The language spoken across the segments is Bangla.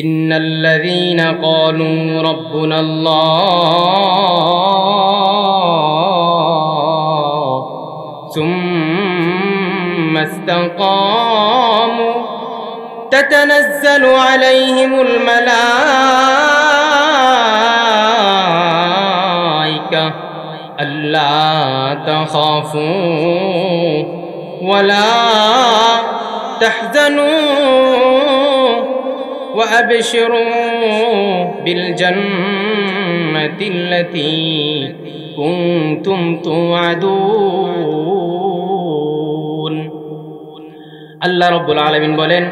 ইন্নাল্লাযীনা ক্বালু রাব্বুনাল্লাহ সুম্মা ইসতাকামু তাতানাজ্জালু আলাইহিমুল মালায়েকা আল্লা তাখাফু ওয়ালা তাহজানু وأبشروا بالجنة التي كنتم توعدون আল্লাহ রাব্বুল আলামিন বলেন,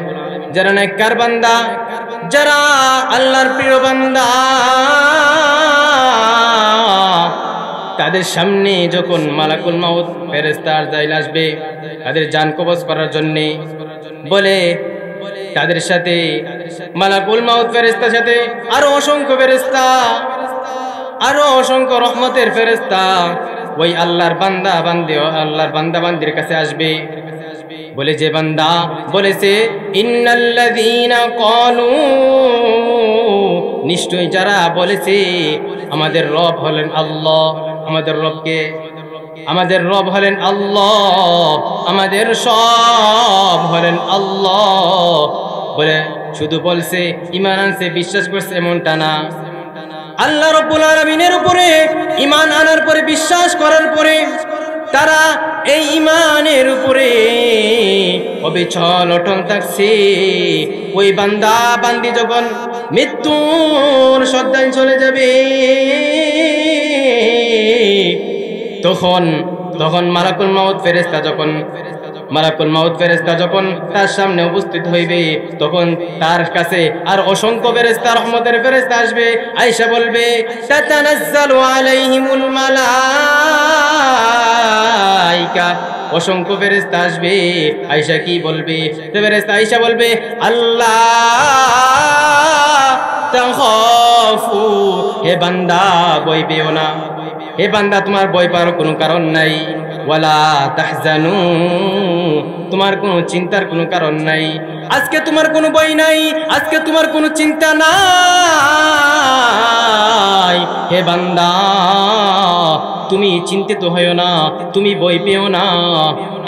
যারা নেককার বান্দা, যারা আল্লাহর প্রিয় বান্দা, তাদের সামনে যখন মালাকুল মাউত ফেরেশতা আজরাইল আসবে তাদের জান কবজ করার জন্য, বলে তাদের সাথে মালাকুল মাউত ফেরেশতার সাথে আরো অসংখ্য ফেরেশতা, আরো অসংখ্য রহমতের ফেরেশতা ওই আল্লাহর বান্দা বান্দির কাছে আসবে। বলে, যে বান্দা বলেছে ইন্নাল্লাযীনা ক্বালু, নিশ্চয়ই যারা বলেছে আমাদের রব হলেন আল্লাহ, আমাদের রবকে, আমাদের রব হলেন আল্লাহ, আমাদের সব হলেন আল্লাহ, বলে শুধু বলছে, ঈমান আনছে, বিশ্বাস করছে এমনটা না। আল্লাহ রাব্বুল আলামিনের উপরে ঈমান আনার পরে, বিশ্বাস করার পরে তারা এই ঈমানের উপরে অবিচল অটল থাকছে। ওই বান্দা বান্দি যখন মৃত্যুর শয্যায় চলে যাবে, তখন মালাকুল মাউত ফেরেশতা যখন তার সামনে উপস্থিত হইবে, তখন তার কাছে আর অসংখ্য ফেরেশতা, রহমতের ফেরেশতা আসবে, আয়েশা বলবে তাতানাজ্জালু আলাইহিমুল মালায়েকা, অসংখ্য ফেরেশতা আসবে। আয়েশা কি বলবে? ফেরেশতা আয়েশা বলবে, আল্লাহ তাখাফু, হে বান্দা ভয় পেও না, হে বান্দা তোমার ভয় পাওয়ার কোনো কারণ নাই, ওয়ালা তাহজানু, তোমার কোনো চিন্তার কোনো কারণ নাই। আজকে তোমার কোনো ভয় নাই, আজকে তোমার কোনো চিন্তা নাই। হে বান্দা তুমি চিন্তিত হইও না, তুমি ভয় পেও না।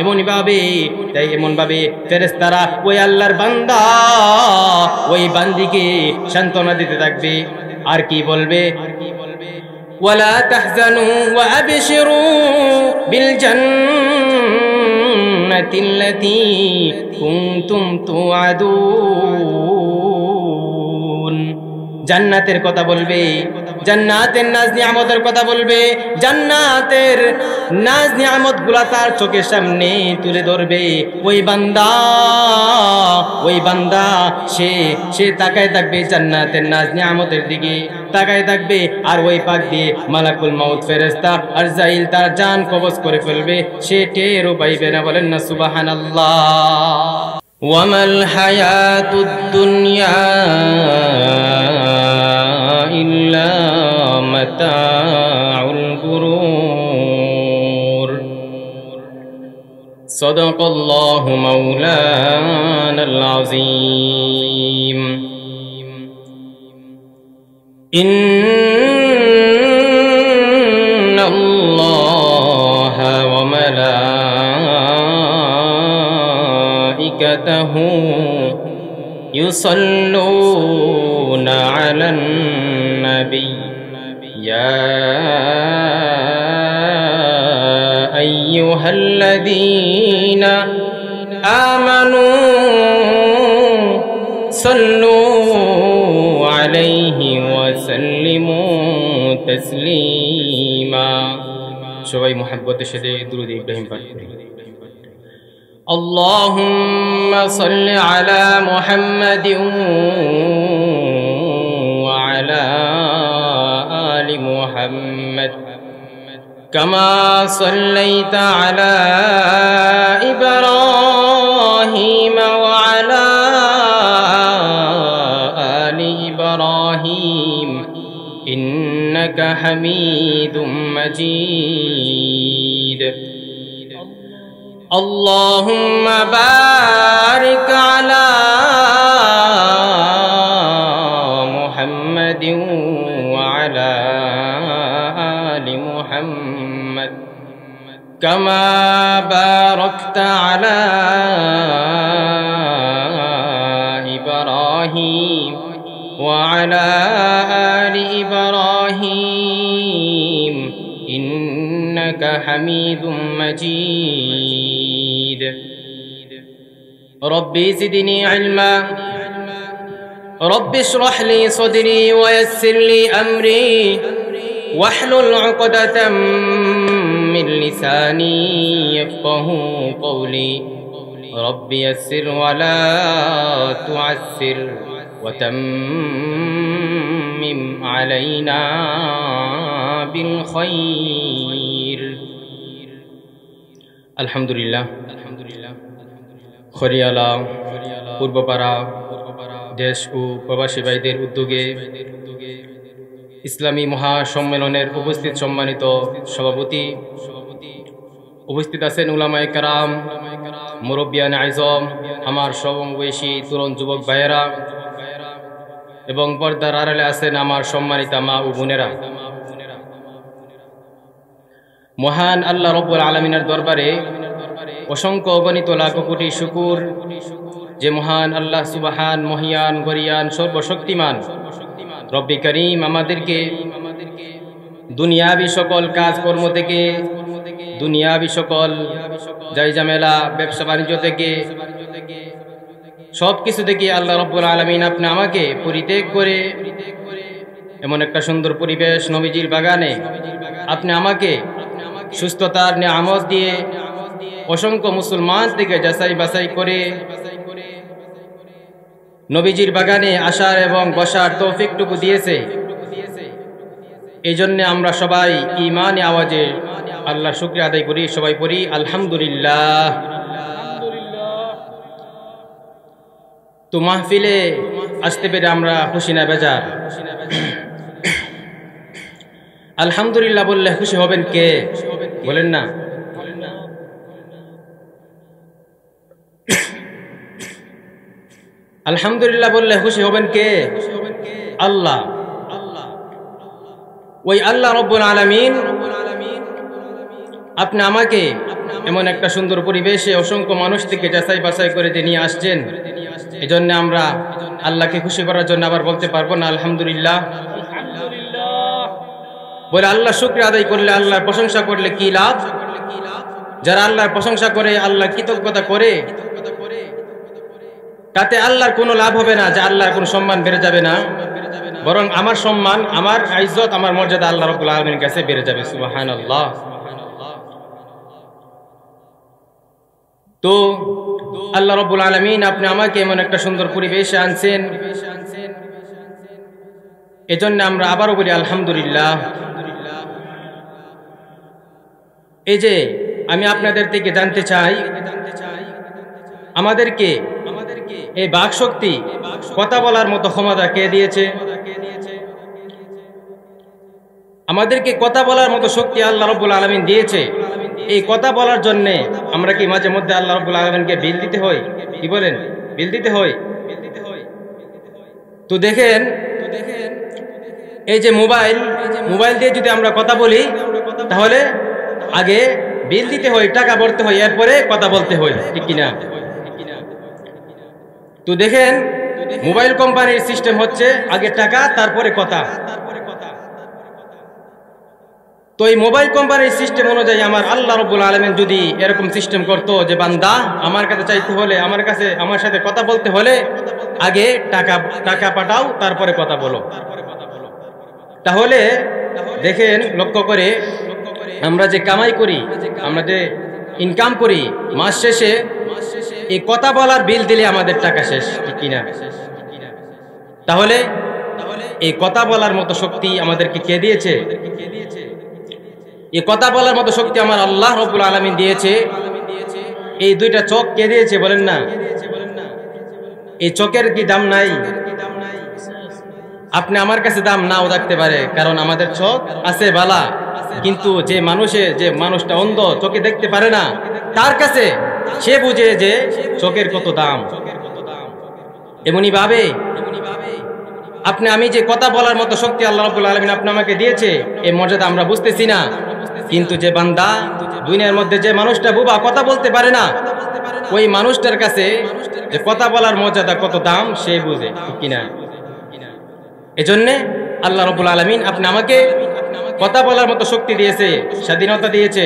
এমন ভাবে ফেরেশতারা ওই আল্লাহর বান্দা, ওই বান্দিকে সান্ত্বনা দিতে থাকবে। আর কি বলবে? ওয়ালা তাহজানু ওয়া আবশিরু বিল জান্নাতিল্লাতী কুনতুম তুআদুন, জান্নাতের কথা বলবে, জান্নাতের নাজ নিয়ামতের কথা বলবে, জান্নাতের নাজ নিয়ামত গুলা তার চোখের সামনে তুলে ধরবে। ওই বান্দা সে তাকায় থাকবে জান্নাতের নাজ নিয়ামতের দিকে তাকায় থাকবে, আর ওই পাক দিয়ে মালাকুল মাউত ফেরেশতা আজরাইল তার জান কবজ করে ফেলবে, সে টেরও পাইবে না। বলেন না সুবহানাল্লাহ। ওয়ামাল হায়াতুদ দুনিয়া ইল্লা মাতাউল গুরুর। সাদাকাল্লাহু মাওলানাল আযীম। ইন্নাল্লাহা ওয়া মালাইকাতাহু ইউসাল্লুনা আলান নবী ইয়া আইয়ুহাল্লাযীনা আমানু সাল্লু আলাইহি ওয়া সাল্লিমু তাসলিমা। সবাই মুহাব্বতের সাথে দুরূদ ইব্রাহিম পাঠ করি। আল্লাহুম্মা সাল্লি আলা মুহাম্মাদিন ওয়া আলা আলি মুহাম্মাদ কামা সাল্লাইতা আলা ইব্রাহিম ওয়া আলা আলি ইব্রাহিম ইন্নাকা হামিদুম মাজিদ। اللهم بارك على محمد وعلى آل محمد كما باركت على إبراهيم وعلى آل إبراهيم إنك حميد مجيد ربي زدني علما رب اشرح لي صدري ويسر لي أمري واحلل عقدة من لساني يفقه قولي رب يسر ولا تعسر وتمم علينا بالخير الحمد لله খরিয়ালা পূর্বপাড়া দেশ ও প্রবাসী ভাইদের উদ্যোগে ইসলামী মহাসম্মেলনের উপস্থিত সম্মানিত সভাপতি, উপস্থিত আছেন উলামায়ে কেরাম, মুরব্বিয়ান আইজম, আমার সমবয়সী তরুণ যুবক ভাইয়েরা এবং পর্দার আড়ালে আছেন আমার সম্মানিতা মা ও বোনেরা। মহান আল্লাহ রব্বুল আলামিনের দরবারে অসংখ্য অগণিত লাখ কোটি শুকুর যে মহান আল্লাহ সুবহান মহিয়ান গরিয়ান সর্বশক্তিমান রব্বি করিম আমাদেরকে দুনিয়াবি সকল কাজকর্ম থেকে, দুনিয়াবি সকল জায়জামেলা ব্যবসা বাণিজ্য থেকে, সব কিছু থেকে আল্লাহ রব্বুল আলামিন আপনি আমাকে পরিত্যাগ করে এমন একটা সুন্দর পরিবেশ নবীজির বাগানে আপনি আমাকে সুস্থতার নিয়ামত দিয়ে অসংখ্য মুসলমান থেকে যাচাই বাছাই করে নবীজির বাগানে আসার এবং বসার তৌফিকটুকু দিয়েছে। এই জন্য আমরা সবাই ঈমানে আওয়াজে আল্লাহর শুকরিয়া আদায় করি, সবাই পড়ি আলহামদুলিল্লাহ। তো মাহফিলে আসতে পেরে আমরা খুশি না বেজার? আলহামদুলিল্লাহ বললে খুশি হবেন কে বলেন না? আলহামদুলিল্লাহ বললে খুশি হবেন কে? আল্লাহ। ওই আল্লাহ রব্বুল আলামিন আপনি আমাকে এমন একটা সুন্দর পরিবেশে অসংখ্য মানুষ থেকে যাচাই বাছাই করে যে নিয়ে আসছেন, এই জন্য আমরা আল্লাহকে খুশি করার জন্য আবার বলতে পারবো না আলহামদুলিল্লাহ? বলে আল্লাহ শুকরিয়া আদায় করলে, আল্লাহর প্রশংসা করলে কি লাভ? যারা আল্লাহর প্রশংসা করে, আল্লাহর কৃতজ্ঞতা করে, তাতে আল্লাহর কোনো লাভ হবে না, যে আল্লাহর কোনো সম্মান বেড়ে যাবে না, বরং আমার সম্মান, আমার ইজ্জত, আমার মর্যাদা আল্লাহ রাব্বুল আলামিনের কাছে বেড়ে যাবে। সুবহানাল্লাহ। তো আল্লাহ রাব্বুল আলামিন আপনি আমাকে এমন একটা সুন্দর পরিবেশে আনছেন, এজন্য আমরা আবারও বলি আলহামদুলিল্লাহ। এই যে আমি আপনাদের থেকে জানতে চাই, আমাদেরকে এই বাক শক্তি, কথা বলার মতো ক্ষমতা কে দিয়েছে? আমাদেরকে কথা বলার মতো শক্তি আল্লাহ রাব্বুল আলামিন দিয়েছে। এই কথা বলার জন্য আমরা কি মাঝে মধ্যে আল্লাহ রাব্বুল আলামিনকে বিল দিতে হয়? কি বলেন? বিল দিতে হয়। তো দেখেন, এই যে মোবাইল দিয়ে যদি আমরা কথা বলি, তাহলে আগে বিল দিতে হয়, টাকা ভরতে হয়, এরপরে কথা বলতে হয়, ঠিক কিনা? তো দেখেন, মোবাইল কোম্পানির সিস্টেম হচ্ছে আগে টাকা তারপরে কথা। তো এই মোবাইল কোম্পানির সিস্টেম অনুযায়ী আমার আল্লাহ রাব্বুল আলামিন যদি এরকম সিস্টেম করতো যে বান্দা আমার কাছে চাইতে হলে, আমার সাথে কথা বলতে হলে আগে টাকা পাঠাও তারপরে কথা বলো, তাহলে দেখেন লক্ষ্য করে আমরা যে কামাই করি, আমরা যে ইনকাম করি, মাস শেষে এই কথা বলার বিল দিলে আমাদের টাকা শেষ, ঠিক কিনা? তাহলে এই কথা বলার মতো শক্তি আমাদেরকে কে দিয়েছে? এই কথা বলার মতো শক্তি আমার আল্লাহ রাব্বুল আলামিন দিয়েছে। এই দুইটা চোখ কে দিয়েছে বলেন না? এই চোখের কি দাম নাই? আপনি আমার কাছে দাম নাও থাকতে পারে, কারণ আমাদের চোখ আছে বালা, কিন্তু যে মানুষটা অন্ধ, চোখে দেখতে পারে না, তার কাছে সে বুঝে যে চোখের কত দাম। এমনি ভাবে আপনি আমি যে কথা বলার মতো শক্তি আল্লাহ রাব্বুল আলামিন আপনি আমাকে দিয়েছে, এই মর্যাদা আমরা বুঝতেছি না। কিন্তু যে বান্দা দুনিয়ার মধ্যে যে মানুষটা বোবা কথা বলতে পারে না, ওই মানুষটার কাছে যে কথা বলার মর্যাদা কত দাম সে বুঝে, ঠিক কিনা? এজন্যে আল্লাহ রাব্বুল আলামিন আপনি আমাকে কথা বলার মতো শক্তি দিয়েছে, স্বাধীনতা দিয়েছে,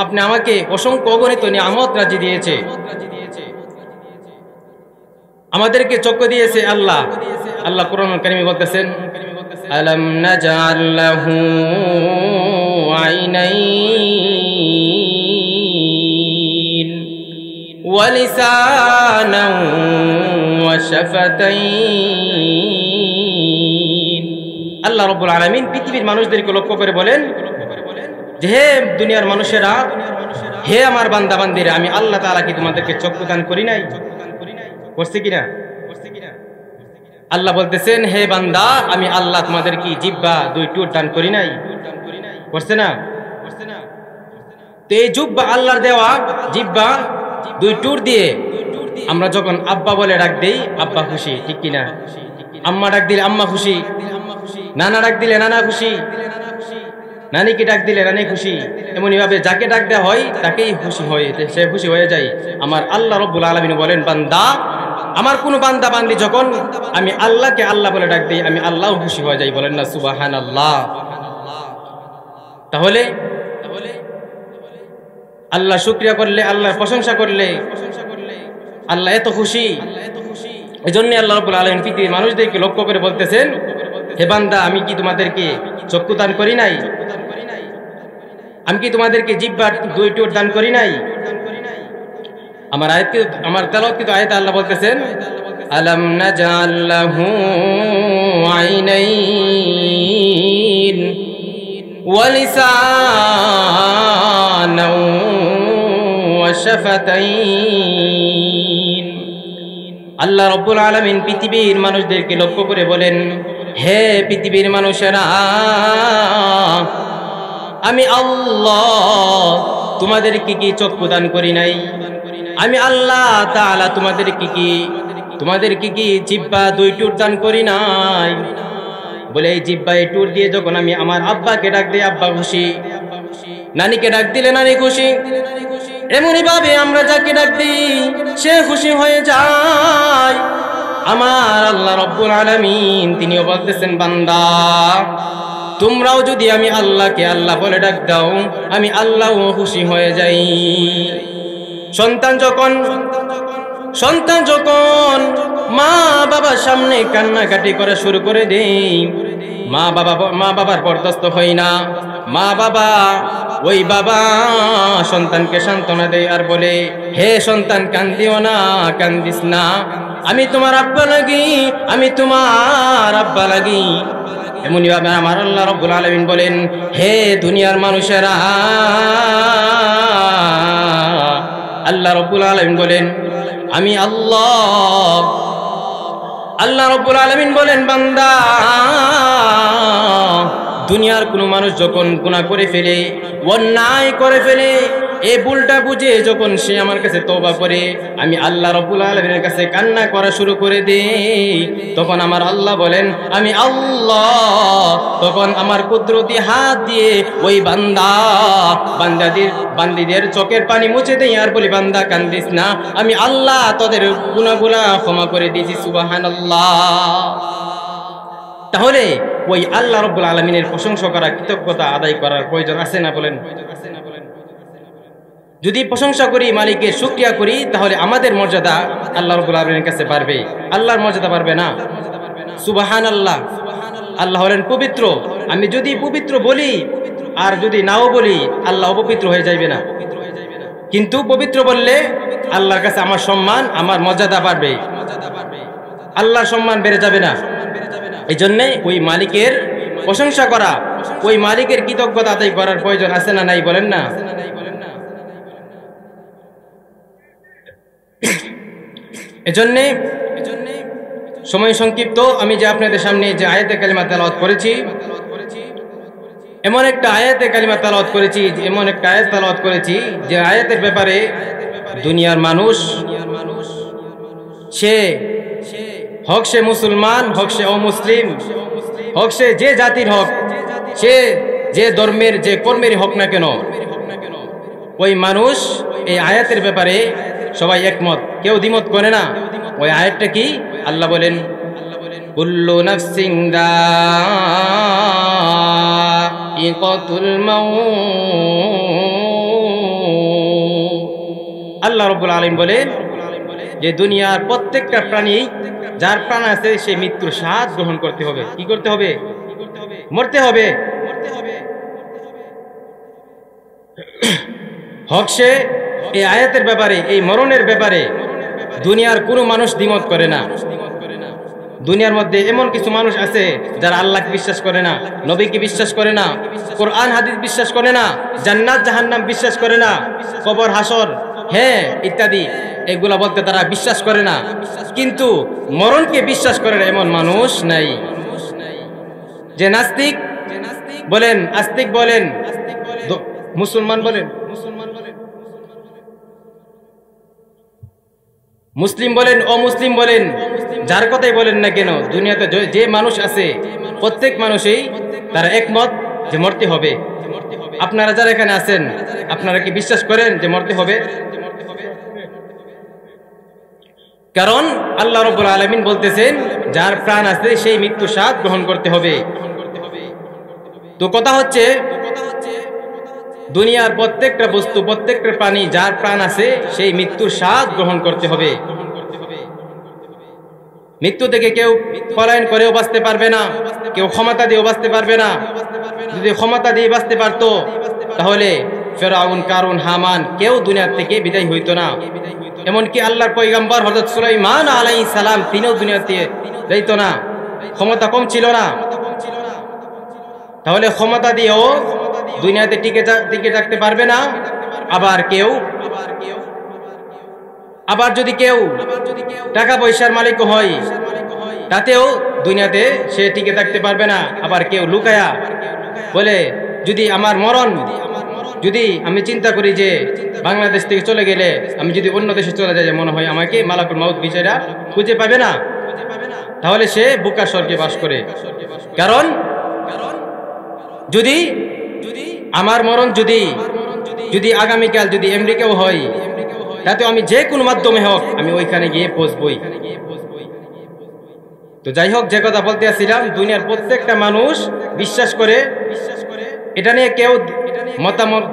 আপনি আমাকে অসংখ্য অগণিত নিয়ামত রাজি দিয়েছে, আমাদেরকে চক্ষু দিয়েছে আল্লাহ। আল্লাহ কোরআনুল কারীমে বলতেছেন, আলাম নাজআল লাহু আইনাইন ওয়া লিসানান ওয়া শাফাতাইন। আল্লাহ রাব্বুল আলামিন পৃথিবীর মানুষদেরকে লক্ষ্য করে বলেন যে হে দুনিয়ার মানুষেরা, হে আমার বান্দা বান্দিরা, আমি আল্লাহ তাআলা কি তোমাদেরকে চক্ষু দান করি নাই? করছে কিনা? আল্লাহ বলতেছেন, হে বান্দা, আমি আল্লাহ তোমাদের কি জিহ্বা দুই টুট দান করি নাই? করছে না? তো এই জিহ্বা আল্লাহর দেওয়া জিহ্বা দুই টুট দিয়ে আমরা যখন আব্বা বলে ডাক দেই, আব্বা খুশি, ঠিক কিনা? আম্মা ডাক দিলে আম্মা খুশি, নানা ডাক দিলে নানা খুশি, নানিকে ডাক দিলে নানি খুশি। এমনই ভাবে যাকে ডাক দেওয়া হয় তাকেই খুশি হয়ে, সে খুশি হয়ে যায়। আমার আল্লাহ রাব্বুল আলামিন বলেন, বান্দা, আমার কোন বান্দা বান্দি যখন আমি আল্লাহকে আল্লাহ বলে ডাক দিই, আমি আল্লাহ খুশি হয়ে যাই। বলেন না সুবহানাল্লাহ। তাহলে আল্লাহ শুকরিয়া করলে, আল্লাহর প্রশংসা করলে আল্লাহ এত খুশি। এজন্য আল্লাহ রাব্বুল আলামিন পৃথিবীর মানুষদেরকে লক্ষ্য করে বলতেছেন, হে বান্দা, আমি কি তোমাদেরকে চক্ষু দান করি নাই? আমি কি তোমাদেরকে জিহ্বার দুই টুট দান করি নাই? আমার তেলাওয়াতকৃত আয়াতে আল্লাহ বলতেছেন, আলাম নাজআল লাহু আইনাইন ওয়া লিসানান ওয়া শাফাতাইন। আল্লাহ রাব্বুল আলামিন পৃথিবীর মানুষদেরকে লক্ষ্য করে বলেন, হে পৃথিবীর মানুষেরা, আমি আল্লাহ তোমাদেরকে কি চক্ষু দান করি নাই? আমি আল্লাহ তাআলা তোমাদেরকে কি জিহ্বা দুই টুট দান করি নাই? বলে এই জিহ্বা এই টুট দিয়ে যখন আমি আমার আব্বাকে ডাক দিই, আব্বা খুশি, নানিকে ডাক দিলে নানি খুশি। এমনই ভাবে আমরা যাকে ডাক দিই সে খুশি হয়ে যায়। আমার আল্লাহ রাব্বুল আলামিন তিনিও বলতেছেন, বান্দা, তোমরাও যদি আমি আল্লাহকে আল্লাহ বলে ডাক দাও, আমি আল্লাহও খুশি হয়ে যাই। সন্তান যখন মা বাবার সামনে কান্নাকাটি করা শুরু করে দেই, মা বাবার বরদাস্ত হয় না। মা বাবা ওই বাবা সন্তানকে সান্ত্বনা দেয় আর বলে, হে সন্তান, কান্দিও না, কান্দিস না, আমি তোমার আব্বা লাগি, আমি তোমার আব্বা লাগি। এমনই ভাবে আমার আল্লাহ রাব্বুল আলামিন বলেন, হে দুনিয়ার মানুষেরা, আল্লাহ রাব্বুল আলামিন বলেন, আমি আল্লাহ রাব্বুল আলামিন বলেন, বান্দা, দুনিয়ার কোনো মানুষ যখন গুনাহ করে ফেলে, অন্যায় করে ফেলে, এই ভুলটা বুঝে যখন সে আমার কাছে তওবা করে, আমি আল্লাহ রাব্বুল আলামিনের কাছে কান্না করা শুরু করে দেই, তখন আমার আল্লাহ বলেন, আমি আল্লাহ তখন আমার কুদরতি হাত দিয়ে ওই বান্দিদের চোখের পানি মুছে দেই আর বলি, বান্দা, কান্দিস না, আমি আল্লাহ তোদের গুনাহগুলো ক্ষমা করে দিয়েছি। সুবহানাল্লাহ। তাহলে ওই আল্লাহ রাব্বুল আলামিনের প্রশংসা করা, কৃতজ্ঞতা আদায় করার প্রয়োজন আছে না? বলেন। যদি প্রশংসা করি, মালিকের শুকরিয়া করি, তাহলে আমাদের মর্যাদা আল্লাহ রাব্বুল আলামিনের কাছে বাড়বে, আল্লাহর মর্যাদা বাড়বে না? সুবহানাল্লাহ। আল্লাহ হলেন পবিত্র। আমি যদি পবিত্র বলি আর যদি নাও বলি, আল্লাহ অপবিত্র হয়ে যাইবে না। কিন্তু পবিত্র বললে আল্লাহর কাছে আমার সম্মান, আমার মর্যাদা বাড়বে, আল্লাহর সম্মান বেড়ে যাবে না। এই জন্যে ওই মালিকের প্রশংসা করা, ওই মালিকের কৃতজ্ঞতা আদায় করার প্রয়োজন আছে না নাই? বলেন না। এজন্যে সময় সংক্ষিপ্ত, আমি যে আপনাদের সামনে যে আয়াতে কালিমা তেলাওয়াত করেছি, এমন একটা আয়াতে কালিমা তেলাওয়াত করেছি, এমন একটা আয়াত তেলাওয়াত করেছি যে আয়াতের ব্যাপারে দুনিয়ার মানুষ সে হোক সে মুসলমান, হোক সে অমুসলিম, হোক সে যে জাতির হোক, সে যে ধর্মের যে কর্মেরই হোক না কেন, ওই মানুষ এই আয়াতের ব্যাপারে সবাই একমত, কেউ দ্বিমত করে না। ওই আয়াতটা কি? আল্লাহ বলেন কুল্লু নাফসিন যায়িকাতুল মাউত। আল্লাহ রাব্বুল আলামিন বলেন যে দুনিয়ার প্রত্যেকটা প্রাণী, যার প্রাণ আছে, সে মৃত্যুর স্বাদ গ্রহণ করতে হবে। কি করতে হবে? মরতে হবে। হক সে এই আয়াতের ব্যাপারে, এই মরণের ব্যাপারে দুনিয়ার কোনো মানুষ দ্বিমত করে না। দুনিয়ার মধ্যে এমন কিছু মানুষ আছে যারা আল্লাহকে বিশ্বাস করে না, নবীকে বিশ্বাস করে না, কোরআন হাদিস বিশ্বাস করে না, জান্নাত জাহান্নাম বিশ্বাস করে না, কবর হাসর হ্যাঁ ইত্যাদি এগুলা বলতে তারা বিশ্বাস করে না, কিন্তু মরণকে বিশ্বাস করে না এমন মানুষ নাই। যে নাস্তিক বলেন, আস্তিক বলেন, মুসলমান বলেন, মুসলিম বলেন, অমুসলিম বলেন, যার কথাই বলেন না কেন, দুনিয়াতে যে মানুষ আছে প্রত্যেক মানুষই তারা একমত যে মরতে হবে। আপনারা যারা এখানে আছেন, আপনারা কি বিশ্বাস করেন যে মরতে হবে? কারণ আল্লাহ রাব্বুল আলামিন বলতেছেন যার প্রাণ আছে সেই মৃত্যুর স্বাদ গ্রহণ করতে হবে। তো কথা হচ্ছে দুনিয়ার প্রত্যেকটা বস্তু, প্রত্যেকটা প্রাণী, যার প্রাণ আছে সেই মৃত্যুর স্বাদ গ্রহণ করতে হবে। মৃত্যু থেকে কেউ পলায়ন করেও বাঁচতে পারবে না, কেউ ক্ষমতা দিয়েও বাঁচতে পারবে না। যদি ক্ষমতা দিয়ে বাঁচতে পারতো তাহলে ফেরাউন, কারুন, হামান কেউ দুনিয়া থেকে বিদায় হইতো না। এমনকি আল্লাহর পয়গম্বর হযরত সুলাইমান আলাইহিস সালাম তিনিও দুনিয়াতে যাইতো না, ক্ষমতা কম ছিল না। তাহলে ক্ষমতা দিয়েও দুনিয়াতে টিকে থাকতে পারবে না। আবার যদি কেউ টাকা পয়সার মালিক হয়, তাতেও দুনিয়াতে সে টিকে থাকতে পারবে না। আবার কেউ লুকায়া বলে যদি আমার মরণ, যদি আমি চিন্তা করি যে বাংলাদেশ থেকে চলে গেলে আমি যদি অন্য দেশে চলে যাই, মনে হয় আমাকে মালাকুল মাউত বিচারা খুঁজে পাবে না, তাহলে সে বুকা স্বর্গে বাস করে। কারণ যদি আমার মরণ যদি আগামীকাল যদি আমেরিকাও হয়, তাতে আমি যে কোনো মাধ্যমে হোক আমি ওইখানে গিয়ে পৌঁছবই। তো যাই হোক, যে কথা বলতে আসছিলাম, দুনিয়ার প্রত্যেকটা মানুষ বিশ্বাস করে, এটা নিয়ে কেউ মতামত,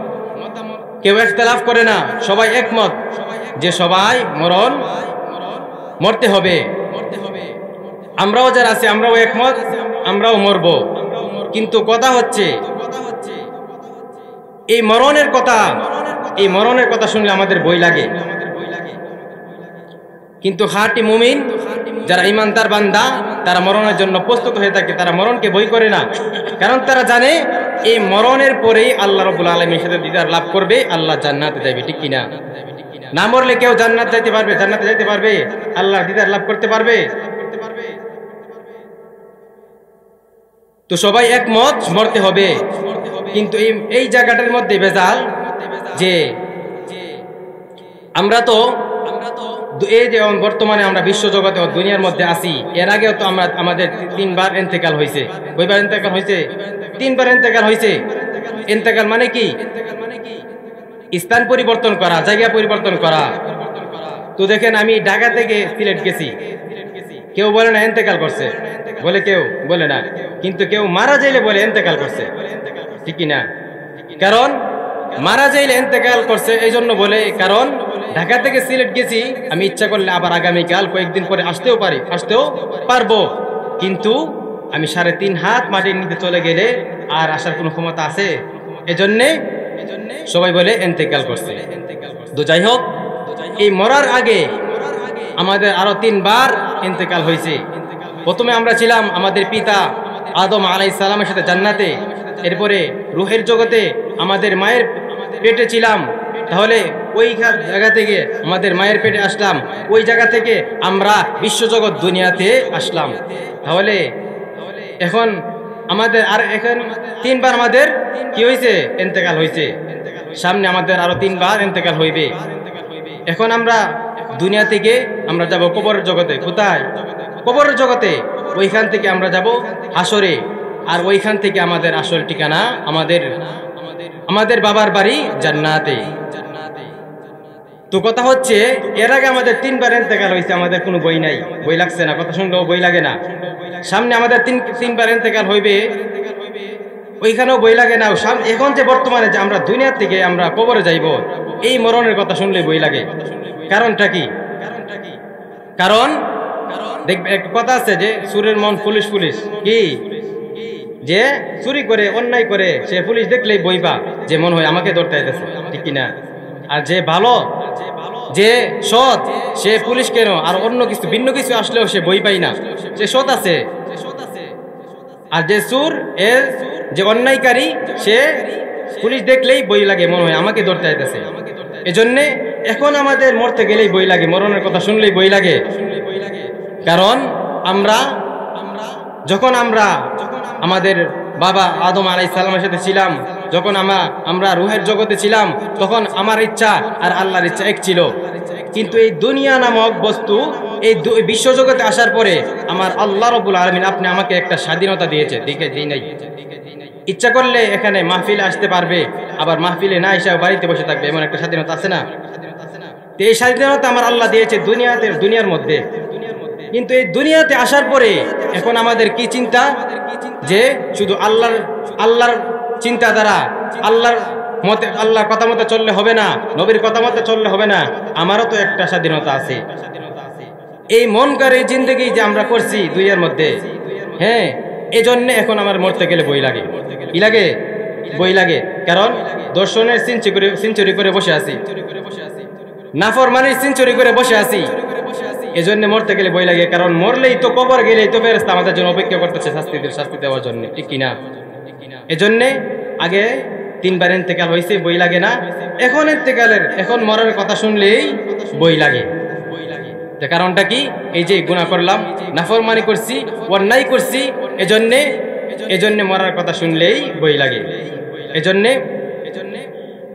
কেউ ইখতিলাফ করে না, সবাই একমত যে সবাই মরতে হবে। আমরাও যারা আছি আমরাও একমত, আমরাও মরব। কিন্তু কথা হচ্ছে এই মরণের কথা শুনলে আমাদের ভয় লাগে। কিন্তু খাঁটি মুমিন যারা ঈমানদার বান্দা, তারা মরণের জন্য প্রস্তুত হয়ে থাকে, তারা মরণকে ভয় করে না। কারণ তারা জানে এই মরণের পরেই আল্লাহ রাব্বুল আলামিনের সাথে দিদার লাভ করবে, আল্লাহ জান্নাতে যাবে। ঠিক কিনা? না মরলে কেউ জান্নাতে যাইতে পারবে? আল্লাহ দিদার লাভ করতে পারবে? তো সবাই একমত মরতে হবে। কিন্তু এই জায়গাটার মধ্যে ভেজাল যে আমরা তো এই যে বর্তমানে আমরা বিশ্বজগতে দুনিয়ার মধ্যে আছি, এর আগেও তো আমাদের 3 বার ইন্তেকাল হয়েছে। কয়বার ইন্তেকাল হয়েছে? 3 বার ইন্তেকাল হয়েছে। ইন্তেকাল মানে কি? স্থান পরিবর্তন করা, জায়গা পরিবর্তন করা। তো দেখেন, আমি ঢাকা থেকে সিলেট গেছি, কেউ বলে না ইন্তেকাল করছে, বলে কেউ বলে না, কিন্তু কেউ মারা যাইলে বলে ইন্তেকাল করছে। ঠিক না? কারণ মারা যাইলে ইন্তেকাল করছে এই জন্য বলে, কারণ ঢাকা থেকে সিলেট গেছি, আমি ইচ্ছা করলে আবার আগামীকাল কয়েকদিন পরে আসতেও পারবো, কিন্তু আমি 3.5 হাত মাটির নিচে চলে গেলে আর আসার কোনো ক্ষমতা আছে? এজন্যে সবাই বলে ইন্তেকাল করছে। তো যাই হোক, এই মরার আগে আমাদের আরো 3 বার ইন্তেকাল হয়েছে। প্রথমে আমরা ছিলাম আমাদের পিতা আদম আলাইহিস সালামের সাথে জান্নাতে, এরপরে রূহের জগতে আমাদের মায়ের পেটে ছিলাম, তাহলে ওই জায়গা থেকে আমাদের মায়ের পেটে আসলাম, ওই জায়গা থেকে আমরা বিশ্বজগৎ দুনিয়াতে আসলাম। তাহলে এখন আমাদের আর এখন 3 বার আমাদের কি হয়েছে? ইন্তেকাল হয়েছে। সামনে আমাদের আরো 3 বার ইন্তেকাল হইবে। এখন আমরা দুনিয়া থেকে আমরা যাব কবরের জগতে। কোথায়? কবরের জগতে, ওইখান থেকে আমরা যাব হাসরে, আর ওইখান থেকে আমাদের আসল ঠিকানা আমাদের বাবার বাড়ি জান্নাতে। তো কথা হচ্ছে, এর আগে আমাদের 3 বার ইন্তেকাল হয়েছে, আমাদের কোনো বই নাই, বই লাগছে না, কথা শুনলেও বই লাগে না। সামনে আমাদের 3 বার ইন্তেকাল হইবে, ওইখানেও বই লাগে না। এখন যে বর্তমানে যে আমরা দুনিয়ার থেকে আমরা কবরে যাইব, এই মরণের কথা শুনলে বই লাগে। কারণটা কি? কারণ দেখবে একটা কথা আছে যে চোরের মন পুলিশ পুলিশ, কি যে চুরি করে অন্যায় করে সে পুলিশ দেখলেই বইবা, যে মনে হয় আমাকে ধরতে আইতেছে, ঠিক কিনা? আর যে ভালো, যে সৎ, সে পুলিশ কেন আর অন্য কিছু ভিন্ন কিছু আসলেও সে বই পাই না, সে সৎ আছে। আর যে চোর, এর যে অন্যায়কারী, সে পুলিশ দেখলেই বই লাগে, মনে হয় আমাকে ধরতে আইতেছে। এজন্য এখন আমাদের মরতে গেলেই বই লাগে, মরণের কথা শুনলেই বই লাগে। কারণ যখন আমরা আমাদের বাবা আদম আলাইহিস সালামের সাথে ছিলাম, যখন আমরা রুহের জগতে ছিলাম, তখন আমার ইচ্ছা আর আল্লাহর ইচ্ছা এক ছিল। কিন্তু এই দুনিয়া নামক বস্তু, এই বিশ্বজগতে আসার পরে আমার আল্লাহ রাব্বুল আলামিন আপনি আমাকে একটা স্বাধীনতা দিয়েছে, দিই নাই। ইচ্ছা করলে এখানে মাহফিলে আসতে পারবে, আবার মাহফিলে না এসে বাড়িতে বসে থাকবে, এমন একটা স্বাধীনতা আছে না? তো এই স্বাধীনতা আমার আল্লাহ দিয়েছে দুনিয়ার মধ্যে। কিন্তু এই দুনিয়াতে আসার পরে এখন আমাদের কি চিন্তা, যে শুধু আল্লাহর চিন্তা দ্বারা, আল্লাহর কথা মতো চললে হবে না, নবীর কথা মতো চললে হবে না, আমারও তো একটা স্বাধীনতা আছে। এই মন করে জিন্দগি যে আমরা করছি দুনিয়ার মধ্যে, হ্যাঁ, এজন্য এখন আমার মরতে গেলে বই লাগে। কি লাগে? বই লাগে। কারণ দর্শনের সেঞ্চুরি করে বসে আছি, নাফরমানির সেঞ্চুরি করে বসে আছি, এজন্য মরতে গেলে বই লাগে। কারণ মরলেই তো, কবর গেলেই তো ফেরেশতা আমাদের জন্য অপেক্ষা করতেছে শাস্তি দেওয়ার জন্য, ঠিক কিনা? এজন্য আগে 3 বার ইন্তেকাল হয়েছে, বই লাগে না। এখন মরার কথা শুনলেই বই লাগে। কারণটা কি? এই যে গুনাহ করলাম, নাফরমানি করছি, অন্যায় করছি, এজন্য মরার কথা শুনলেই বই লাগে।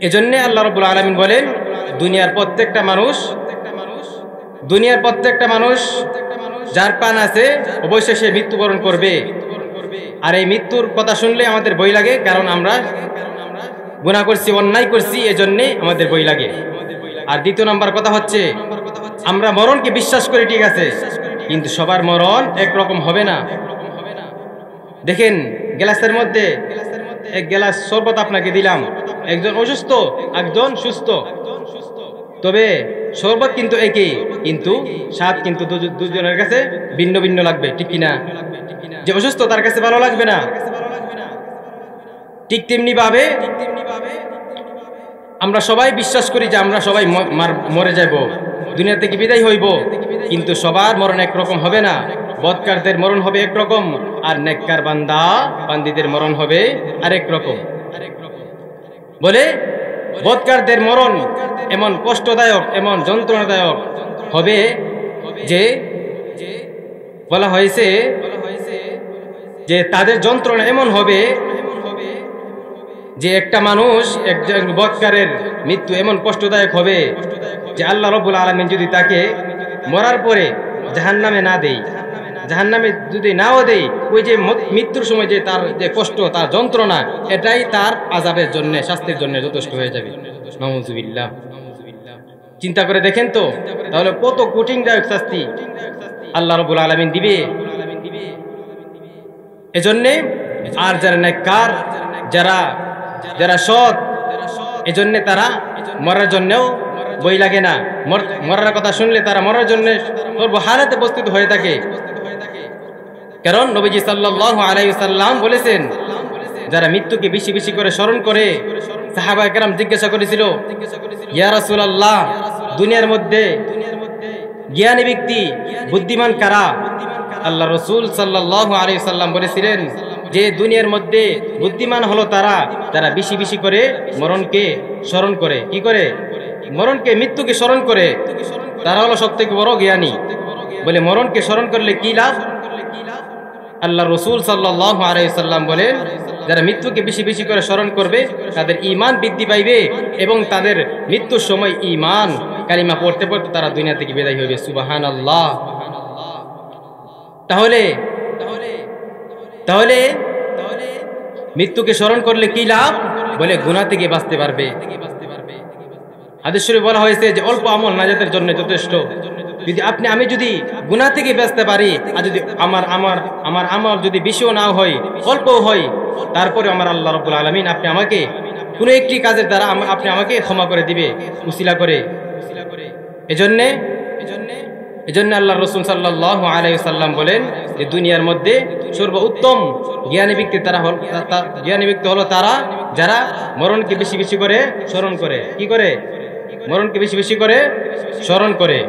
এজন্য আল্লাহ রাব্বুল আলামিন বলেন, দুনিয়ার প্রত্যেকটা মানুষ যার প্রাণ আছে অবশ্যই সে মৃত্যুবরণ করবে। আর এই মৃত্যুর কথা শুনলে আমাদের বই লাগে, কারণ আমরা গুনাহ করছি, অন্যায় করছি, এজন্য আমাদের বই লাগে। আর দ্বিতীয় নাম্বার কথা হচ্ছে, আমরা মরণকে বিশ্বাস করি, ঠিক আছে, কিন্তু সবার মরণ একরকম হবে না। দেখেন, গ্লাসের মধ্যে এক গ্লাস শরবত আপনাকে দিলাম, একজন অসুস্থ, একজন সুস্থ, তবে শরবত কিন্তু একই, কিন্তু স্বাদ কিন্তু দুজনের কাছে ভিন্ন ভিন্ন লাগবে, ঠিক কিনা? যে অসুস্থ তার কাছে ভালো লাগবে না। ঠিক তেমনি ভাবে আমরা সবাই বিশ্বাস করি যে আমরা সবাই মরে যাব, দুনিয়া থেকে বিদায় হইব, কিন্তু সবার মরণ একরকম হবে না। বদকারদের মরণ হবে একরকম, আর নেককার বান্দিদের মরণ হবে আরেক রকম। বলে বদকারদের মরণ এমন কষ্টদায়ক, এমন যন্ত্রণাদায়ক হবে, যে বলা হয়েছে যে তাদের যন্ত্রণা এমন হবে যে একটা মানুষ, একজন বদকারের মৃত্যু এমন কষ্টদায়ক হবে যে আল্লাহ রাব্বুল আলামিন যদি তাকে মরার পরে জাহান্নামে না দেই, জাহান্নামে যদি নাও দেই, ওই যে মৃত্যুর সময় যে তার যে কষ্ট, তার যন্ত্রণা, এটাই তার আযাবের জন্য, শাস্তির জন্য যথেষ্ট হয়ে যাবে। নাউযুবিল্লাহ। চিন্তা করে দেখেন তো, তাহলে কত কঠিনদায়ক শাস্তি আল্লাহ রাব্বুল আলামিন দিবে। এজন্য আর যারা নেককার, যারা সৎ, এজন্য তারা মরার জন্যও বই লাগে না। মরার কথা শুনলে তারা মরার জন্য সর্বহালাতে প্রস্তুত হয়ে থাকে। কারণ নবীজি সাল্লাল্লাহু আলাইহি ওয়াসাল্লাম বলেছেন, যারা মৃত্যুকে বেশি বেশি করে স্মরণ করে, সাহাবায়ে কেরাম জিজ্ঞাসা করেছিল, ইয়া রাসূলুল্লাহ, দুনিয়ার মধ্যে জ্ঞানী ব্যক্তি, বুদ্ধিমান কারা? আল্লাহ রাসূল সাল্লাল্লাহু আলাইহি ওয়াসাল্লাম বলেছিলেন যে দুনিয়ার মধ্যে বুদ্ধিমান হলো তারা বেশি বেশি করে মরণকে স্মরণ করে। কি করে? মরণকে, মৃত্যুকে স্মরণ করে, তারা হলো সবথেকে বড় জ্ঞানী। বলে মরণকে স্মরণ করলে কি লাভ? আল্লাহ রাসূল সাল্লাল্লাহু আলাইহি ওয়াসাল্লাম বলেন, যারা মৃত্যুকে বেশি বেশি করে স্মরণ করবে তাদের ঈমান বৃদ্ধি পাইবে, এবং তাদের মৃত্যুর সময় ঈমান কালিমা পড়তে পড়তে তারা দুনিয়া থেকে বিদায় হইবে। সুবহানাল্লাহ। তাহলে তাহলে মৃত্যুকে স্মরণ করলে কি লাভ? বলে গুনাহ থেকে বাঁচতে পারবে। হাদিস শরীফে বলা হয়েছে যে অল্প আমল নাজাতের জন্য যথেষ্ট। যদি আমি যদি গুনাহ থেকে বাঁচতে পারি, আর যদি আমার আমল যদি বেশিও না হয়, অল্পও হয়, তারপরে আমার আল্লাহ রাব্বুল আলামিন আপনি আমাকে কোনো একটি কাজের দ্বারা আপনি আমাকে ক্ষমা করে দিবে উসিলা করে। এজন্য আল্লাহ রাসূল সাল্লাল্লাহু আলাইহি ওয়াসাল্লাম বলেন যে দুনিয়ার মধ্যে সর্বোত্তম জ্ঞানী ব্যক্তি হলো তারা যারা মরণকে বেশি বেশি করে স্মরণ করে। কি করে? মরণকে বেশি বেশি করে স্মরণ করে।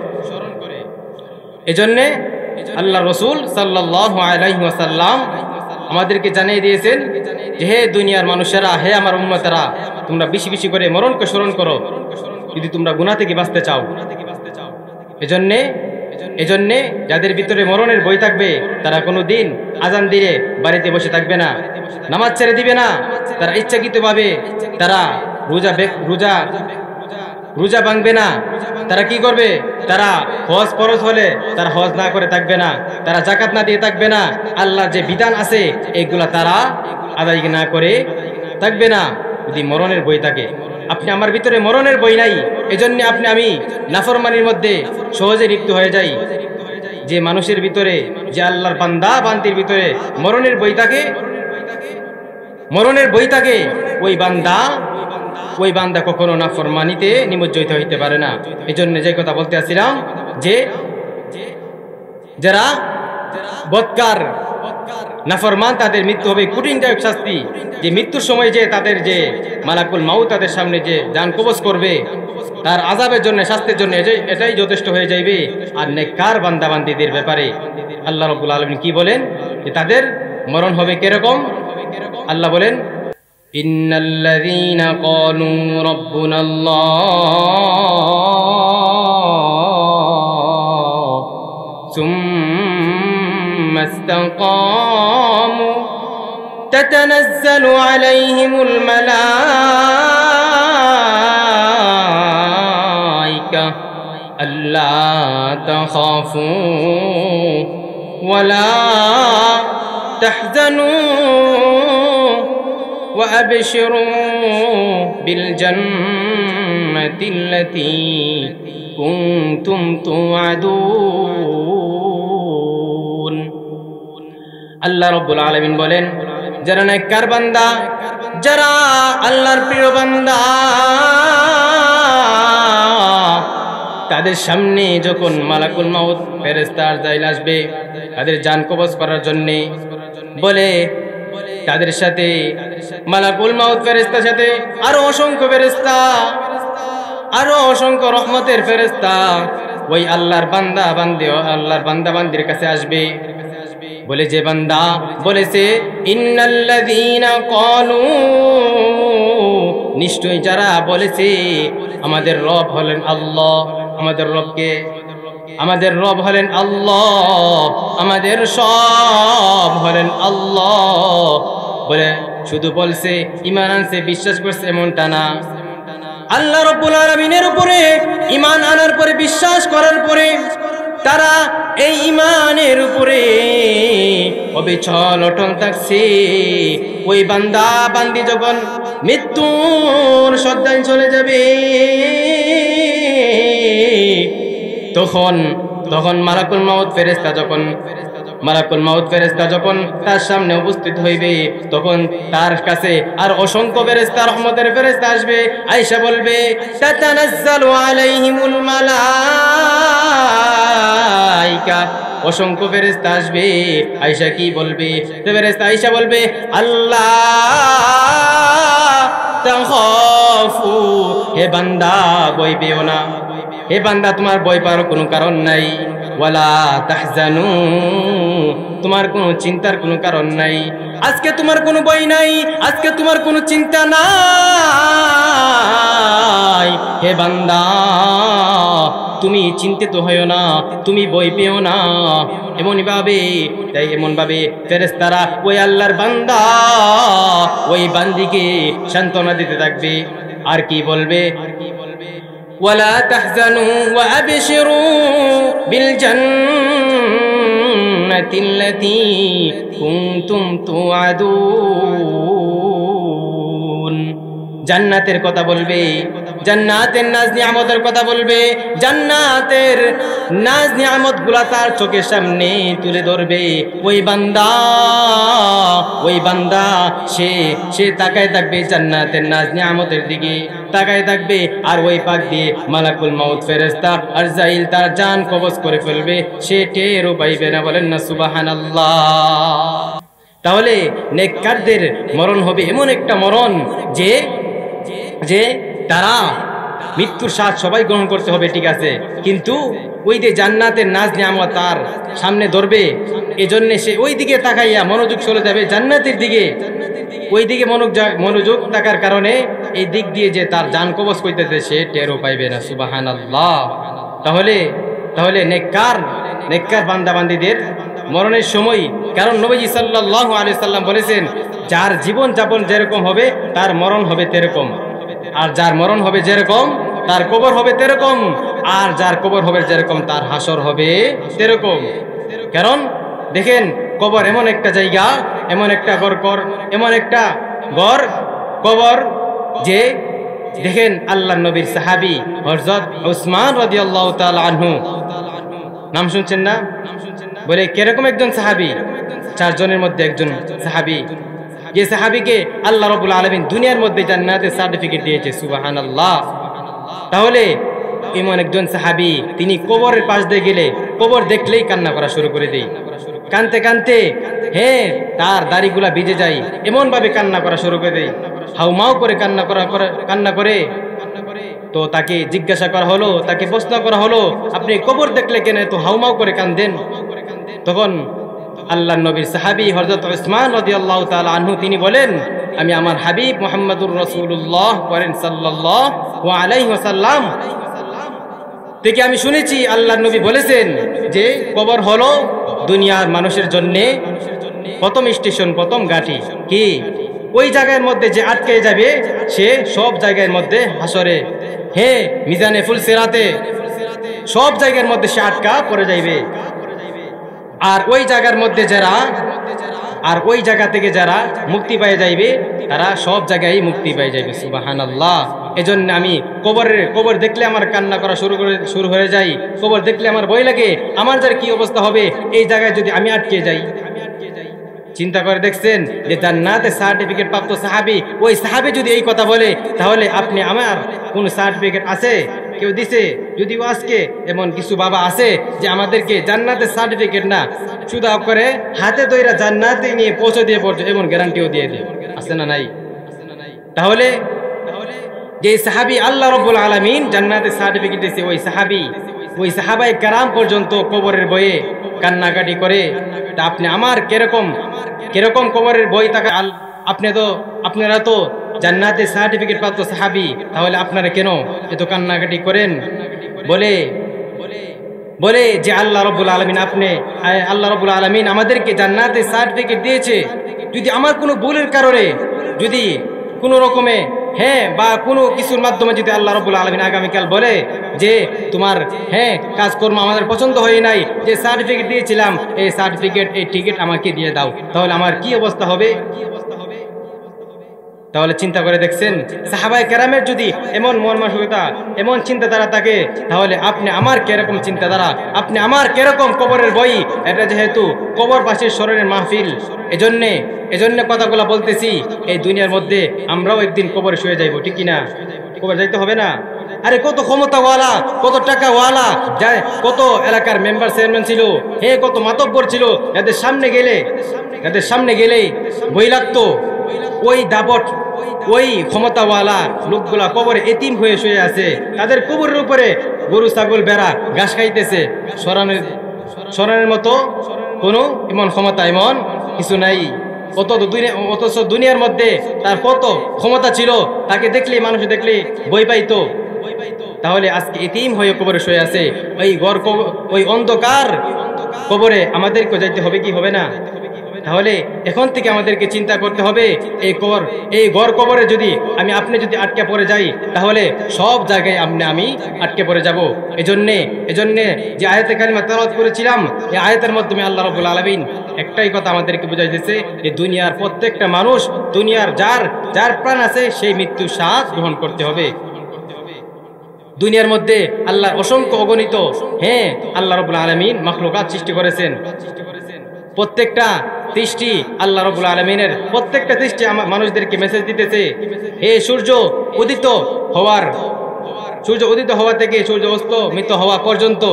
এজন্য আল্লাহ রাসূল সাল্লাল্লাহু আলাইহি ওয়াসাল্লাম আমাদেরকে জানিয়ে দিয়েছেন যে হে দুনিয়ার মানুষেরা, হে আমার উম্মতেরা, তোমরা বেশি বেশি করে মরণকে স্মরণ করো যদি তোমরা গুনাহ থেকে বাঁচতে চাও। এজন্যে যাদের ভিতরে মরণের ভয় থাকবে তারা কোনোদিন আজান দিয়ে বাড়িতে বসে থাকবে না, নামাজ ছেড়ে দিবে না। তারা ইচ্ছাকৃতভাবে তারা রোজা ভাঙবে না। তারা কি করবে? তারা হজ ফরজ হলে তারা হজ না করে থাকবে না, তারা যাকাত না দিয়ে থাকবে না। আল্লাহর যে বিধান আছে এগুলা তারা আদায় না করে থাকবে না যদি মরণের ভয় থাকে। আমার ভিতরে মরণের ভয় নাই, এজন্য আমি নাফরমানির মধ্যে সহজে লিপ্ত হয়ে যাই। যে মানুষের ভিতরে, যে আল্লাহর বান্দা বান্দির ভিতরে মরণের ভয় থাকে ওই বান্দা কখনো নাফরমানিতে নিমজ্জিত হইতে পারে না। এজন্য যে কথা বলতে আসছিলাম যে যারা বদকার নাফরমান তাদের মৃত্যু হবে কঠিনদায়ক শাস্তি। যে মৃত্যুর সময় যে তাদের যে মালাকুল মাউত তাদের সামনে যে জান কবজ করবে, তার আযাবের জন্য, শাস্তির জন্য এটাই যথেষ্ট হয়ে যাবে। আর নেককার বান্দা বান্দীদের ব্যাপারে আল্লাহ রাব্বুল আলামিন কি বলেন যে তাদের মরণ হবে কিরকম? আল্লাহ বলেন ইন্নাল্লাযীনা ক্বালু রাব্বুনাল্লাহ সুম্মা ইসতাকামু তাতানাজ্জালু আলাইহিমুল মালাইকা আল্লা তাখাফু ওয়ালা তাহজানু وأبشروا بالجنة التي كنتم توعدون আল্লাহ রাব্বুল আলামিন বলেন যারা নেককার বান্দা, যারা আল্লাহর প্রিয় বান্দা, তাদের সামনে যখন মালাকুল মাউত ফেরেশতা আজরাইল আসবে তাদের জান কবজ করার জন্য, বলে তাদের সাথে মালাকুল মাউত ফেরেশতার সাথে আরো অসংখ্য ফেরেশতা, আরো অসংখ্য রহমতের ফেরেশতা ওই আল্লাহর বান্দা বান্দির কাছে আসবে। বলে যে বান্দা বলেছে ইন্নাল্লাযীনা ক্বালু, নিশ্চয়ই যারা বলেছে আমাদের রব হলেন আল্লাহ, আমাদের রব হলেন আল্লাহ, আমাদের সব হলেন আল্লাহ, বলে শুধু বলছে, ঈমান আনছে, বিশ্বাস করছে এমনটা না। আল্লাহ রাব্বুল আলামিনের উপরে ঈমান আনার পরে, বিশ্বাস করার পরে তারা এই ঈমানের উপরে অবিচল অটল থাকছে। ওই বান্দা বান্দি যখন মৃত্যুর শয্যায় চলে যাবে তখন মালাকুল মাউত ফেরেশতা যখন তার সামনে উপস্থিত হইবে, তখন তার কাছে আর অসংখ্য ফেরেশতা, রহমতের ফেরেশতা আসবে। আয়েশা বলবে তাতানাজ্জালু আলাইহিমুল মালাইকা, অসংখ্য ফেরেশতা আসবে। আয়েশা কি বলবে? আয়েশা বলবে আল্লাহ তাখাফু, হে বান্দা ভয় পেও না, হে বান্দা তোমার ভয় পাওয়ার কোনো কারণ নাই। ওয়ালা তাহজানু, তোমার কোনো চিন্তার কোনো কারণ নাই। আজকে তোমার কোনো ভয় নাই, আজকে তোমার কোনো চিন্তা নাই। হে বান্দা তুমি চিন্তিত হইও না, তুমি ভয় পেও না। এমন ভাবে ফেরেশতারা ওই আল্লাহর বান্দা, ওই বান্দিকে সান্ত্বনা দিতে থাকবে। আর কি বলবে? ওয়ালা তাহজানু ওয়া আবশিরু বিল জান্নাতি জান্নাতিল্লাতী কুনতুম তুআদুন। জান্নাতের কথা বলবে, জান্নাতের নাজ নিয়ামতের কথা বলবে, জান্নাতের নাজ নিয়ামত গুলা তার চোখের সামনে তুলে ধরবে। ওই বান্দা সে তাকায় থাকবে জান্নাতের নাজ নিয়ামতের দিকে তাকায় থাকবে, আর ওই পাক দিয়ে মালাকুল মাউত ফেরেশতা আরজাইল তার জান কবজ করে ফেলবে, সে টেরও পাইবে না। বলেন না সুবহানাল্লাহ। তাহলে নেককারদের মরণ হবে এমন একটা মরণ যে তারা মৃত্যুর স্বাদ সবাই গ্রহণ করতে হবে, ঠিক আছে, কিন্তু ওই যে জান্নাতের নাজ নিয়ামত তার সামনে ধরবে, এজন্য সে ওই দিকে তাকাইয়া মনোযোগ চলে যাবে জান্নাতের দিকে। ওই দিকে মনোযোগ থাকার কারণে এই দিক দিয়ে যে তার জান কবজ করতেছে সে টেরও পাইবে না। সুবহানাল্লাহ। তাহলে নেককার বান্দাবান্দীদের মরণের সময়, কারণ নবীজি সাল্লাল্লাহু আলাইহি সাল্লাম বলেছেন, যার জীবন যাপন যেরকম হবে তার মরণ হবে তেরকম, আর যার মরণ হবে যেরকম তার কবর হবে তেরকম, আর যার কবর হবে যেরকম তার হাসর হবে তেরকম। কারণ দেখেন, কবর এমন একটা জায়গা, এমন একটা এমন একটা কবর যে দেখেন আল্লাহর নবীর সাহাবী হযরত উসমান রাদিয়াল্লাহু তাআলা আনহু, নাম শুনছেন না? বলে কিরকম একজন সাহাবী, 4 জনের মধ্যে একজন সাহাবী, যে সাহাবীকে আল্লাহ রাব্বুল আলামিন দুনিয়ার মধ্যে জান্নাতের সার্টিফিকেট দিয়েছে। সুবহানাল্লাহ। তাহলে এমন একজন সাহাবী, তিনি কবরের পাশ দিয়ে গেলে কবর দেখলেই কান্না করা শুরু করে দেয়। কানতে কানতে তার দাড়িগুলা ভিজে যায়, এমন ভাবে কান্না করা শুরু করে দেয়, হাউমাউ করে কান্না করে। তো তাকে জিজ্ঞাসা করা হলো, তাকে প্রশ্ন করা হলো, আপনি কবর দেখলে কেন এত হাউমাউ করে কান্দেন? তখন আল্লাহর নবীর সাহাবী হযরত উসমান রাদিয়াল্লাহু তাআলা আনহু তিনি বলেন, আমি আমার হাবিব মুহাম্মদুর রাসূলুল্লাহ সাল্লাল্লাহু আলাইহি ওয়াসাল্লাম থেকে আমি শুনেছি আল্লাহর নবী বলেছেন যে কবর হলো দুনিয়ার মানুষের জন্য প্রথম স্টেশন, প্রথম ঘাঁটি। কি ওই জায়গার মধ্যে যে আটকে যাবে সে সব জায়গার মধ্যে হাসরে, মিজানে ফুলসিরাতে সব জায়গার মধ্যে সে আটকা পড়ে যাইবে। আর ওই জায়গার মধ্যে ওই জায়গা থেকে যারা মুক্তি পেয়ে যাইবে তারা সব জায়গায় মুক্তি পেয়ে যাবে। সুবহানাল্লাহ। এজন্য আমি কবর দেখলে আমার কান্না করা শুরু হয়ে যায়, কবর দেখলে আমার ভয় লাগে, আমার যার কি অবস্থা হবে এই জায়গায় যদি আমি আটকে যাই। চিন্তা করে দেখছেন যে জান্নাতের সার্টিফিকেট প্রাপ্ত সাহাবী, ওই সাহাবী যদি এই কথা বলে, তাহলে আপনি আমার কোন সার্টিফিকেট আছে? কেউ দিছে? যদিও আজকে এমন কিছু বাবা আছে যে আমাদেরকে জান্নাতের সার্টিফিকেট না সুদা করে হাতে তৈরা জান্নাতে নিয়ে পৌঁছে দিয়ে পড়ছে, এমন গ্যারান্টিও দিয়ে দেয়, আছে না নাই? তাহলে যে সাহাবী আল্লাহ রাব্বুল আলামিন জান্নাতের সার্টিফিকেট দিয়েছে, ওই সাহাবায়ে কেরাম পর্যন্ত কবরের ভয়ে কান্নাকাটি করে, তা আপনি আমার কিরকম কবরের ভয় থাকে? আপনারা তো জান্নাতের সার্টিফিকেট প্রাপ্ত সাহাবী, তাহলে আপনারা কেন এত কান্নাকাটি করেন? বলে যে আল্লাহ রাব্বুল আলামিন আমাদেরকে জান্নাতের সার্টিফিকেট দিয়েছে, যদি আমার কোনো ভুলের কারণে, যদি কোনো রকমে বা কোনো কিছুর মাধ্যমে যদি আল্লাহ রাব্বুল আলামিন আগামীকাল বলে যে তোমার কাজকর্ম আমাদের পছন্দ হয় নাই, যে সার্টিফিকেট দিয়েছিলাম এই সার্টিফিকেট, এই টিকিট আমাকে দিয়ে দাও, তাহলে আমার কি অবস্থা হবে? তাহলে চিন্তা করে দেখছেন, সাহাবায়ে কেরামের যদি এমন মর্মান্তিকতা, এমন চিন্তাধারা থাকে, তাহলে আপনি আমার কিরকম চিন্তাধারা, আপনি আমার কিরকম কবরের বই? এটা যেহেতু কবর পাশের স্মরণের মাহফিল, এজন্য কথাগুলো বলতেছি। এই দুনিয়ার মধ্যে আমরাও একদিন কবরে শুয়ে যাইব, ঠিক কিনা? কবর যাইতে হবে না? আরে কত ক্ষমতাওয়ালা, কত টাকাওয়ালা, কত এলাকার মেম্বার চেয়ারম্যান ছিল, কত মাতব্বর ছিল, এদের সামনে গেলে বই লাগতো। ওই দাবট, ওই ক্ষমতাওয়ালা লোকগুলা কবরে এতিম হয়ে শুয়ে আছে, তাদের কবরের উপরে গরু ছাগল বেড়া ঘাস খাইতেছে, সরানোর মতো কোনো এমন ক্ষমতা, এমন কিছু নাই। অথচ দুনিয়ার মধ্যে তার কত ক্ষমতা ছিল, তাকে দেখলে মানুষ দেখলে বই পাইতো। তাহলে আজকে এতিম হয়ে কবরে শুয়ে আছে, ওই অন্ধকার কবরে আমাদেরকে যাইতে হবে কি হবে না? তাহলে এখন থেকে আমাদেরকে চিন্তা করতে হবে এই ঘর কবরে যদি আপনি যদি আটকে পড়ে যাই, তাহলে সব জায়গায় আমি আটকে পড়ে যাব। এজন্যে যে আয়াতে কারিমা তেলাওয়াত করেছিলাম, এই আয়াতের মাধ্যমে আল্লাহ রাব্বুল আলামিন একটাই কথা আমাদেরকে বুঝাইতেছে যে দুনিয়ার প্রত্যেকটা মানুষ, দুনিয়ার যার প্রাণ আছে সেই মৃত্যুর স্বাদ গ্রহণ করতে হবে। দুনিয়ার মধ্যে আল্লাহ অসংখ্য অগণিত আল্লাহ রাব্বুল আলামিন মাখলুকাত সৃষ্টি করেছেন। প্রত্যেকটা সৃষ্টি আল্লাহ রাব্বুল আলামিনের প্রত্যেকটা সৃষ্টি মানুষদেরকে মেসেজ দিতেছে, হে সূর্য উদিত হওয়া থেকে সূর্য অস্তমিত হওয়া পর্যন্ত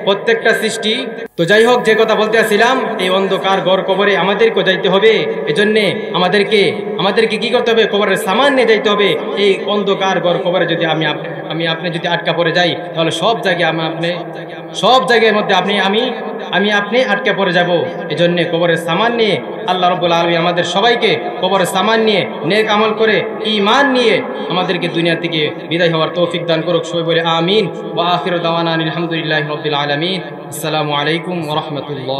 প্রত্যেকটা সৃষ্টি। তো যাই হোক, যে কথা বলতে আসছিলাম, এই অন্ধকার ঘর কবরে আমাদেরকে যাইতে হবে। এজন্যে আমাদেরকে কি করতে হবে? কবরের সামান নিয়ে যাইতে হবে। এই অন্ধকার ঘর কবরে যদি আপনি যদি আটকা পড়ে যাই, তাহলে সব জায়গার মধ্যে আপনি আটকা পড়ে যাব। এজন্যে কবরের সামান নিয়ে আল্লাহ রাব্বুল আলামিন আমাদের সবাইকে কবরের সামান নিয়ে নেক আমল করে ঈমান নিয়ে আমাদেরকে দুনিয়া থেকে বিদায় হওয়ার তৌফিক দান করুক। সবাই বলে আমিন। ওয়া আখিরু দাওয়ানা আলহামদুলিল্লাহি রাব্বিল আলামিন। আসসালামু আলাইকুম ওয়া রাহমাতুল্লাহ।